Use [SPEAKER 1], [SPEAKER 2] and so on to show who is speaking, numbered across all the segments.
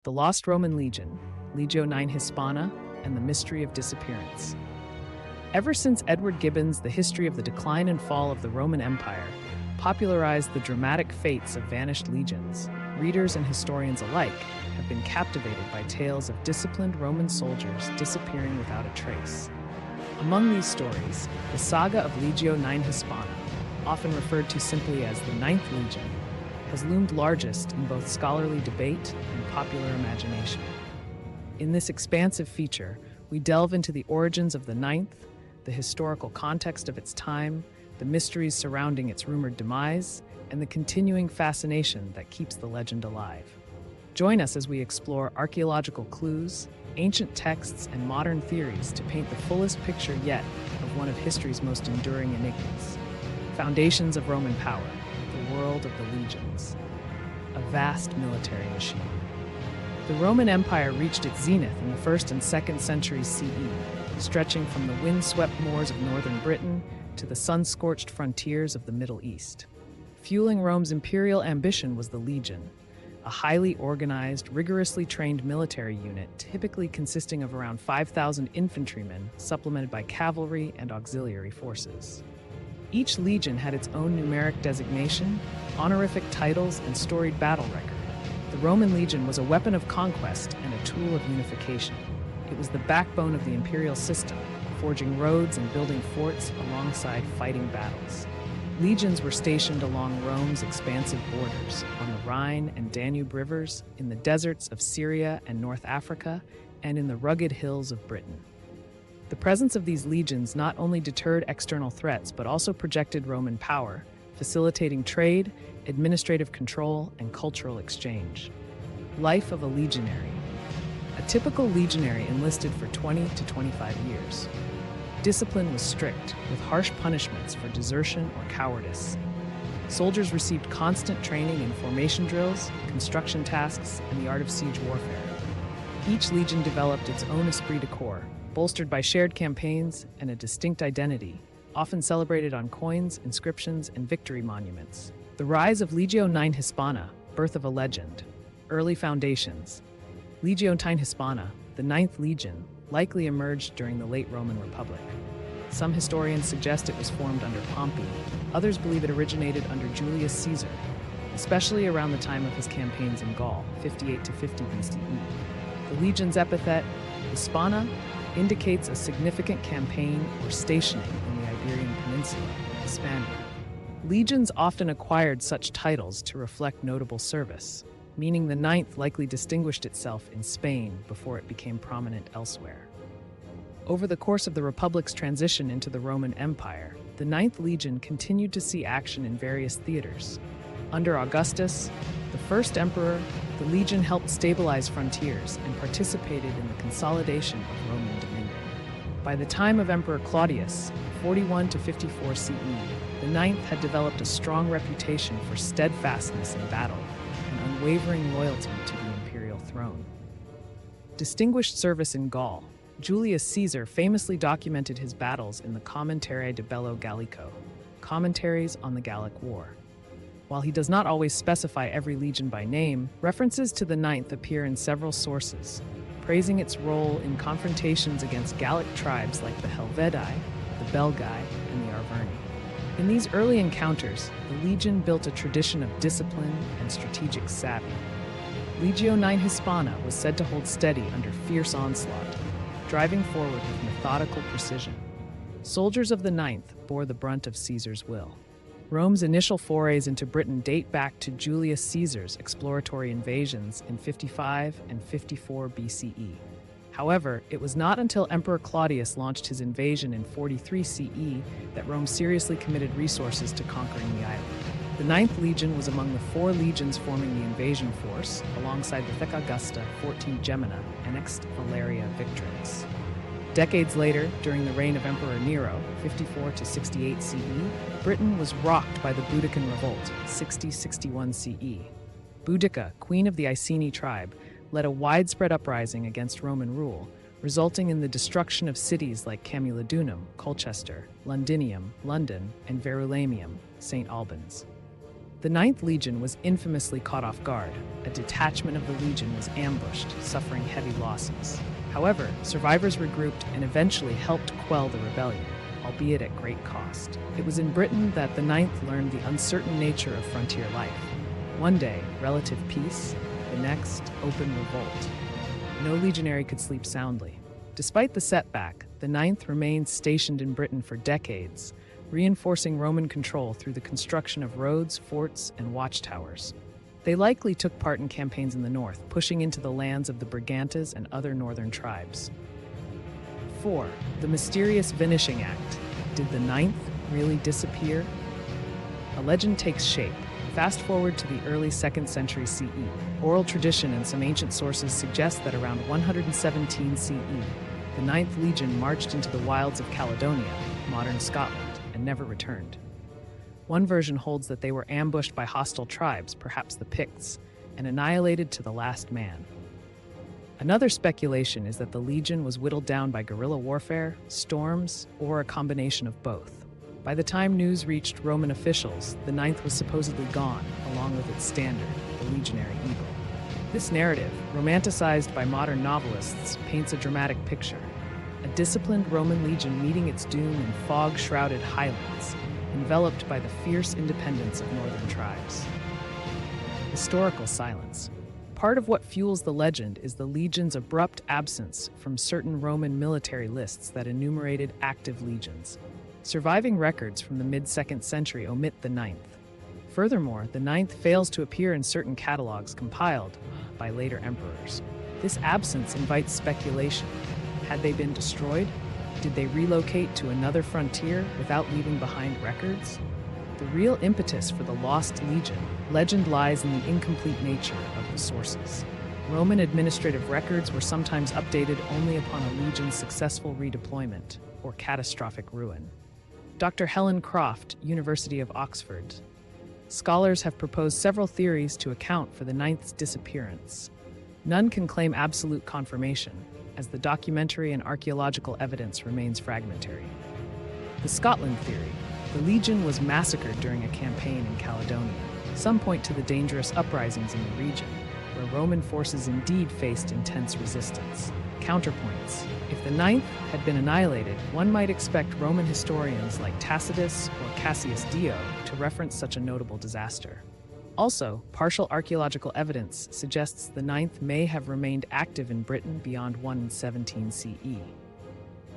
[SPEAKER 1] The Lost Roman Legion, Legio IX Hispana, and the Mystery of Disappearance. Ever since Edward Gibbon's The History of the Decline and Fall of the Roman Empire popularized the dramatic fates of vanished legions, readers and historians alike have been captivated by tales of disciplined Roman soldiers disappearing without a trace. Among these stories, the saga of Legio IX Hispana, often referred to simply as the Ninth Legion, has loomed largest in both scholarly debate and popular imagination. In this expansive feature, we delve into the origins of the Ninth, the historical context of its time, the mysteries surrounding its rumored demise, and the continuing fascination that keeps the legend alive. Join us as we explore archaeological clues, ancient texts, and modern theories to paint the fullest picture yet of one of history's most enduring enigmas. Foundations of Roman power, the world of the legions. A vast military machine. The Roman Empire reached its zenith in the 1st and 2nd centuries CE, stretching from the wind-swept moors of northern Britain to the sun-scorched frontiers of the Middle East. Fueling Rome's imperial ambition was the legion, a highly organized, rigorously trained military unit typically consisting of around 5,000 infantrymen supplemented by cavalry and auxiliary forces. Each legion had its own numeric designation, honorific titles, and storied battle record. The Roman legion was a weapon of conquest and a tool of unification. It was the backbone of the imperial system, forging roads and building forts alongside fighting battles. Legions were stationed along Rome's expansive borders, on the Rhine and Danube rivers, in the deserts of Syria and North Africa, and in the rugged hills of Britain. The presence of these legions not only deterred external threats but also projected Roman power, facilitating trade, administrative control, and cultural exchange. Life of a legionary. A typical legionary enlisted for 20 to 25 years. Discipline was strict, with harsh punishments for desertion or cowardice. Soldiers received constant training in formation drills, construction tasks, and the art of siege warfare. Each legion developed its own esprit de corps, bolstered by shared campaigns and a distinct identity, often celebrated on coins, inscriptions, and victory monuments. The rise of Legio IX Hispana, birth of a legend. Early foundations. Legio IX Hispana, the Ninth Legion, likely emerged during the late Roman Republic. Some historians suggest it was formed under Pompey, others believe it originated under Julius Caesar, especially around the time of his campaigns in Gaul, 58 to 50 BCE. The legion's epithet, Hispana, indicates a significant campaign or stationing in the Iberian Peninsula, Hispania. Legions often acquired such titles to reflect notable service, meaning the Ninth likely distinguished itself in Spain before it became prominent elsewhere. Over the course of the Republic's transition into the Roman Empire, the Ninth Legion continued to see action in various theaters. Under Augustus, the first emperor, the legion helped stabilize frontiers and participated in the consolidation of Roman dominion. By the time of Emperor Claudius, 41 to 54 CE, the Ninth had developed a strong reputation for steadfastness in battle and unwavering loyalty to the imperial throne. Distinguished service in Gaul. Julius Caesar famously documented his battles in the Commentarii de Bello Gallico, Commentaries on the Gallic War. While he does not always specify every legion by name, references to the Ninth appear in several sources, praising its role in confrontations against Gallic tribes like the Helvetii, the Belgae, and the Arverni. In these early encounters, the legion built a tradition of discipline and strategic savvy. Legio IX Hispana was said to hold steady under fierce onslaught, driving forward with methodical precision. Soldiers of the Ninth bore the brunt of Caesar's will. Rome's initial forays into Britain date back to Julius Caesar's exploratory invasions in 55 and 54 BCE. However, it was not until Emperor Claudius launched his invasion in 43 CE that Rome seriously committed resources to conquering the island. The Ninth Legion was among the 4 legions forming the invasion force, alongside the Thec Augusta, 14 Gemina, and Ex Valeria Victrix. Decades later, during the reign of Emperor Nero, 54 to 68 CE, Britain was rocked by the Boudiccan Revolt, 60-61 CE. Boudica, queen of the Iceni tribe, led a widespread uprising against Roman rule, resulting in the destruction of cities like Camulodunum, Colchester, Londinium, London, and Verulamium, St. Albans. The Ninth Legion was infamously caught off guard. A detachment of the Legion was ambushed, suffering heavy losses. However, survivors regrouped and eventually helped quell the rebellion, albeit at great cost. It was in Britain that the Ninth learned the uncertain nature of frontier life. One day, relative peace; the next, open revolt. No legionary could sleep soundly. Despite the setback, the Ninth remained stationed in Britain for decades, reinforcing Roman control through the construction of roads, forts, and watchtowers. They likely took part in campaigns in the north, pushing into the lands of the Brigantes and other northern tribes. 4. The mysterious Vanishing Act. Did the Ninth really disappear? A legend takes shape. Fast forward to the early 2nd century CE. Oral tradition and some ancient sources suggest that around 117 CE, the Ninth Legion marched into the wilds of Caledonia, modern Scotland, and never returned. One version holds that they were ambushed by hostile tribes, perhaps the Picts, and annihilated to the last man. Another speculation is that the Legion was whittled down by guerrilla warfare, storms, or a combination of both. By the time news reached Roman officials, the Ninth was supposedly gone, along with its standard, the legionary eagle. This narrative, romanticized by modern novelists, paints a dramatic picture. A disciplined Roman legion meeting its doom in fog-shrouded highlands, enveloped by the fierce independence of northern tribes. Historical silence. Part of what fuels the legend is the legion's abrupt absence from certain Roman military lists that enumerated active legions. Surviving records from the mid-2nd century omit the Ninth. Furthermore, the Ninth fails to appear in certain catalogs compiled by later emperors. This absence invites speculation. Had they been destroyed? Did they relocate to another frontier without leaving behind records? The real impetus for the lost legend lies in the incomplete nature of the sources. Roman administrative records were sometimes updated only upon a legion's successful redeployment or catastrophic ruin. Dr. Helen Croft, University of Oxford. Scholars have proposed several theories to account for the Ninth's disappearance. None can claim absolute confirmation, as the documentary and archaeological evidence remains fragmentary. The Scotland theory. The Legion was massacred during a campaign in Caledonia. Some point to the dangerous uprisings in the region, where Roman forces indeed faced intense resistance. Counterpoints. If the Ninth had been annihilated, one might expect Roman historians like Tacitus or Cassius Dio to reference such a notable disaster. Also, partial archaeological evidence suggests the Ninth may have remained active in Britain beyond 117 CE.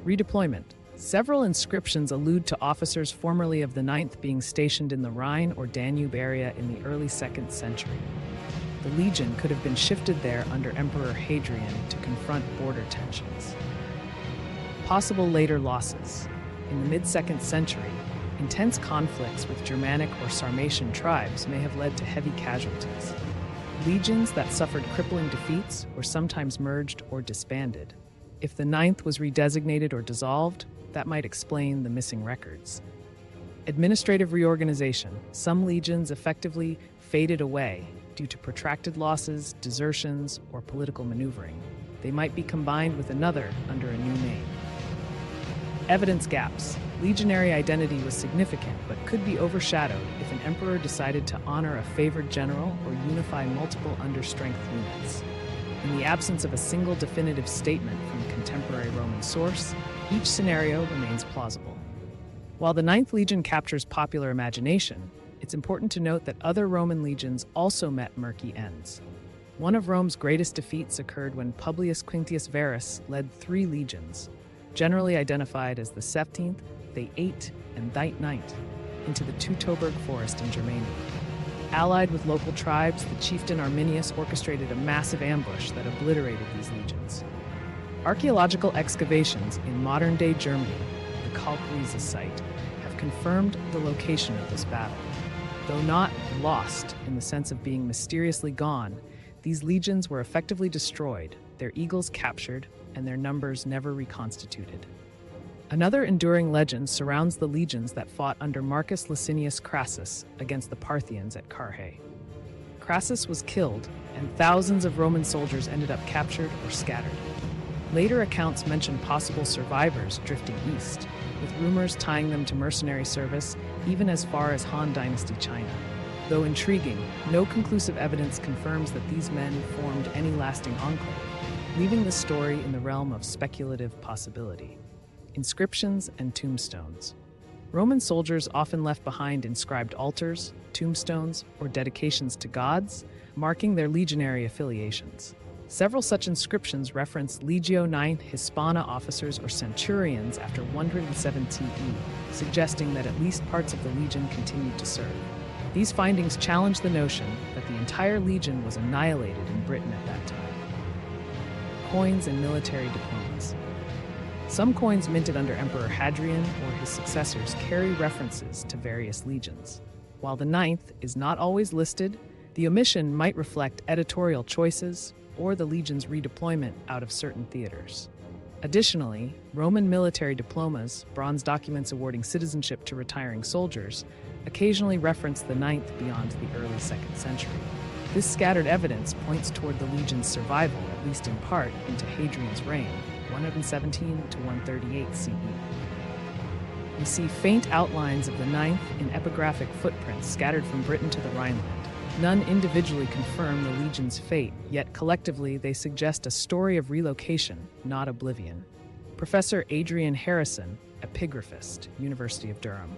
[SPEAKER 1] Redeployment. Several inscriptions allude to officers formerly of the Ninth being stationed in the Rhine or Danube area in the early 2nd century. The Legion could have been shifted there under Emperor Hadrian to confront border tensions. Possible later losses. In the mid-2nd century, intense conflicts with Germanic or Sarmatian tribes may have led to heavy casualties. Legions that suffered crippling defeats were sometimes merged or disbanded. If the Ninth was redesignated or dissolved, that might explain the missing records. Administrative reorganization. Some legions effectively faded away due to protracted losses, desertions, or political maneuvering. They might be combined with another under a new name. Evidence gaps. Legionary identity was significant, but could be overshadowed if an emperor decided to honor a favored general or unify multiple understrength units. In the absence of a single definitive statement from a contemporary Roman source, each scenario remains plausible. While the Ninth Legion captures popular imagination, it's important to note that other Roman legions also met murky ends. One of Rome's greatest defeats occurred when Publius Quinctius Varus led 3 legions, generally identified as the 17th, the 8th, and the 9th, into the Teutoburg forest in Germania. Allied with local tribes, the chieftain Arminius orchestrated a massive ambush that obliterated these legions. Archaeological excavations in modern-day Germany, the Kalkriese site, have confirmed the location of this battle. Though not lost in the sense of being mysteriously gone, these legions were effectively destroyed, their eagles captured, and their numbers never reconstituted. Another enduring legend surrounds the legions that fought under Marcus Licinius Crassus against the Parthians at Carrhae. Crassus was killed, and thousands of Roman soldiers ended up captured or scattered. Later accounts mention possible survivors drifting east, with rumors tying them to mercenary service even as far as Han Dynasty China. Though intriguing, no conclusive evidence confirms that these men formed any lasting enclave, leaving the story in the realm of speculative possibility. Inscriptions and tombstones. Roman soldiers often left behind inscribed altars, tombstones, or dedications to gods, marking their legionary affiliations. Several such inscriptions reference Legio IX Hispana officers or centurions after 107 CE, suggesting that at least parts of the legion continued to serve. These findings challenge the notion that the entire legion was annihilated in Britain at that time. Coins and military diplomas. Some coins minted under Emperor Hadrian or his successors carry references to various legions. While the ninth is not always listed, the omission might reflect editorial choices or the legion's redeployment out of certain theaters. Additionally, Roman military diplomas, bronze documents awarding citizenship to retiring soldiers, occasionally reference the ninth beyond the early 2nd century. This scattered evidence points toward the legion's survival, at least in part, into Hadrian's reign, 117 to 138 CE. We see faint outlines of the ninth in epigraphic footprints scattered from Britain to the Rhineland. None individually confirm the legion's fate, yet collectively they suggest a story of relocation, not oblivion. Professor Adrian Harrison, epigraphist, University of Durham.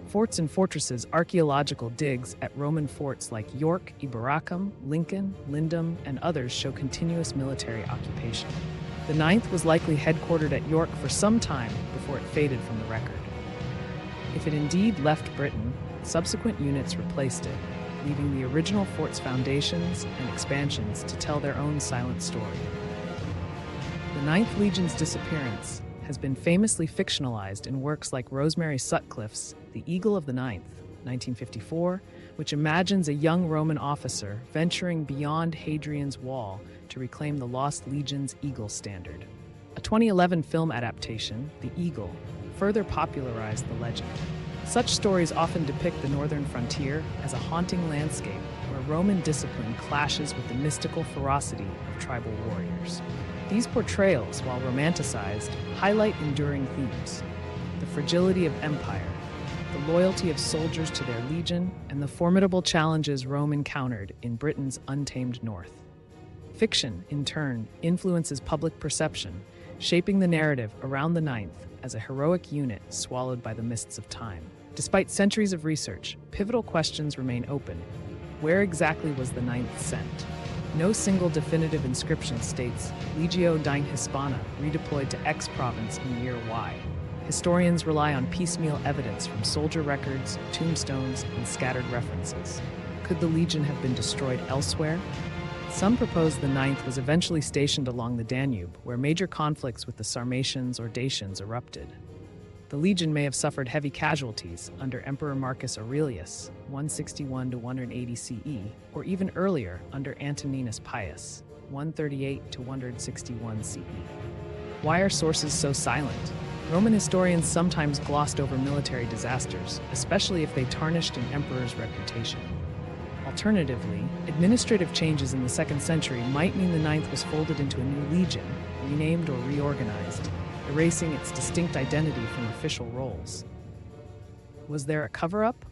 [SPEAKER 1] Forts and fortresses. Archaeological digs at Roman forts like York, Eboracum, Lincoln, Lindum, and others show continuous military occupation. The ninth was likely headquartered at York for some time before it faded from the record. If it indeed left Britain, subsequent units replaced it, leaving the original fort's foundations and expansions to tell their own silent story. The Ninth Legion's disappearance has been famously fictionalized in works like Rosemary Sutcliffe's The Eagle of the Ninth, 1954, which imagines a young Roman officer venturing beyond Hadrian's Wall to reclaim the lost legion's eagle standard. A 2011 film adaptation, The Eagle, further popularized the legend. Such stories often depict the northern frontier as a haunting landscape where Roman discipline clashes with the mystical ferocity of tribal warriors. These portrayals, while romanticized, highlight enduring themes: the fragility of empire, the loyalty of soldiers to their legion, and the formidable challenges Rome encountered in Britain's untamed north. Fiction, in turn, influences public perception, shaping the narrative around the Ninth as a heroic unit swallowed by the mists of time. Despite centuries of research, pivotal questions remain open. Where exactly was the Ninth sent? No single definitive inscription states Legio IX Hispana redeployed to X province in year Y. Historians rely on piecemeal evidence from soldier records, tombstones, and scattered references. Could the legion have been destroyed elsewhere? Some propose the Ninth was eventually stationed along the Danube, where major conflicts with the Sarmatians or Dacians erupted. The legion may have suffered heavy casualties under Emperor Marcus Aurelius, 161 to 180 CE, or even earlier under Antoninus Pius, 138 to 161 CE. Why are sources so silent? Roman historians sometimes glossed over military disasters, especially if they tarnished an emperor's reputation. Alternatively, administrative changes in the 2nd century might mean the Ninth was folded into a new legion, renamed or reorganized, erasing its distinct identity from official roles. Was there a cover-up?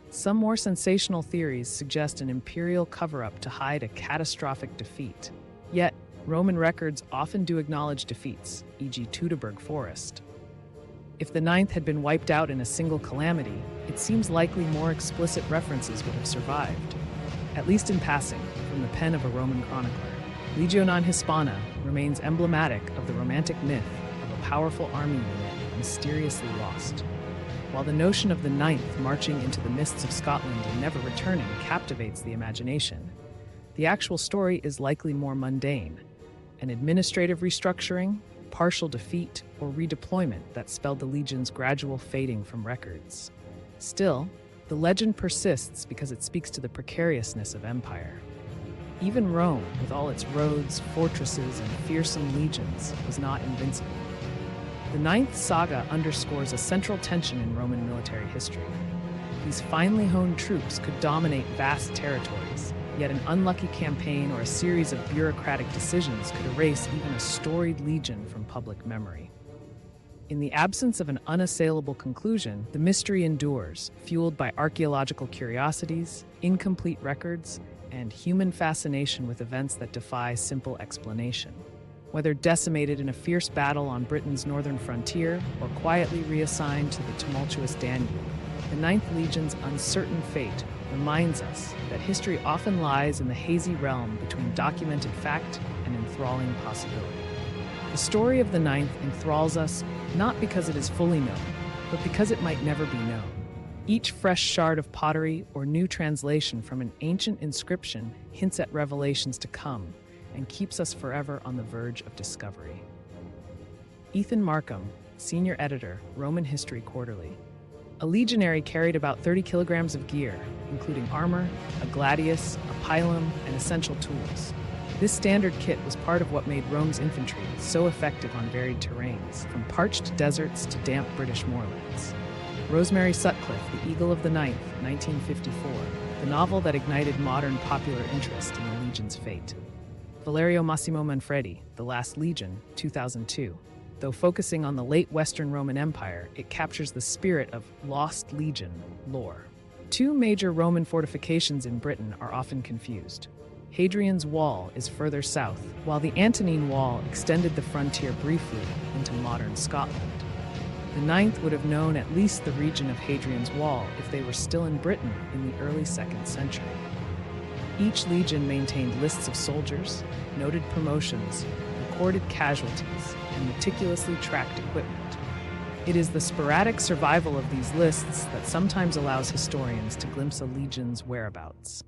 [SPEAKER 1] Some more sensational theories suggest an imperial cover-up to hide a catastrophic defeat. Yet, Roman records often do acknowledge defeats, e.g. Teutoburg Forest. If the Ninth had been wiped out in a single calamity, it seems likely more explicit references would have survived, at least in passing, from the pen of a Roman chronicler. Legio IX Hispana remains emblematic of the romantic myth of a powerful army unit mysteriously lost. While the notion of the Ninth marching into the mists of Scotland and never returning captivates the imagination, the actual story is likely more mundane: an administrative restructuring, partial defeat, or redeployment that spelled the legion's gradual fading from records. Still, the legend persists because it speaks to the precariousness of empire. Even Rome, with all its roads, fortresses, and fearsome legions, was not invincible. The Ninth Saga underscores a central tension in Roman military history. These finely honed troops could dominate vast territories, yet an unlucky campaign or a series of bureaucratic decisions could erase even a storied legion from public memory. In the absence of an unassailable conclusion, the mystery endures, fueled by archaeological curiosities, incomplete records, and human fascination with events that defy simple explanation. Whether decimated in a fierce battle on Britain's northern frontier or quietly reassigned to the tumultuous Danube, the Ninth Legion's uncertain fate reminds us that history often lies in the hazy realm between documented fact and enthralling possibility. The story of the Ninth enthralls us not because it is fully known, but because it might never be known. Each fresh shard of pottery or new translation from an ancient inscription hints at revelations to come and keeps us forever on the verge of discovery. Ethan Markham, Senior Editor, Roman History Quarterly. A legionary carried about 30 kilograms of gear, including armor, a gladius, a pilum, and essential tools. This standard kit was part of what made Rome's infantry so effective on varied terrains, from parched deserts to damp British moorlands. Rosemary Sutcliffe, The Eagle of the Ninth, 1954, the novel that ignited modern popular interest in the Legion's fate. Valerio Massimo Manfredi, The Last Legion, 2002. Though focusing on the late Western Roman Empire, it captures the spirit of Lost Legion lore. Two major Roman fortifications in Britain are often confused. Hadrian's Wall is further south, while the Antonine Wall extended the frontier briefly into modern Scotland. The Ninth would have known at least the region of Hadrian's Wall if they were still in Britain in the early 2nd century. Each legion maintained lists of soldiers, noted promotions, recorded casualties, and meticulously tracked equipment. It is the sporadic survival of these lists that sometimes allows historians to glimpse a legion's whereabouts.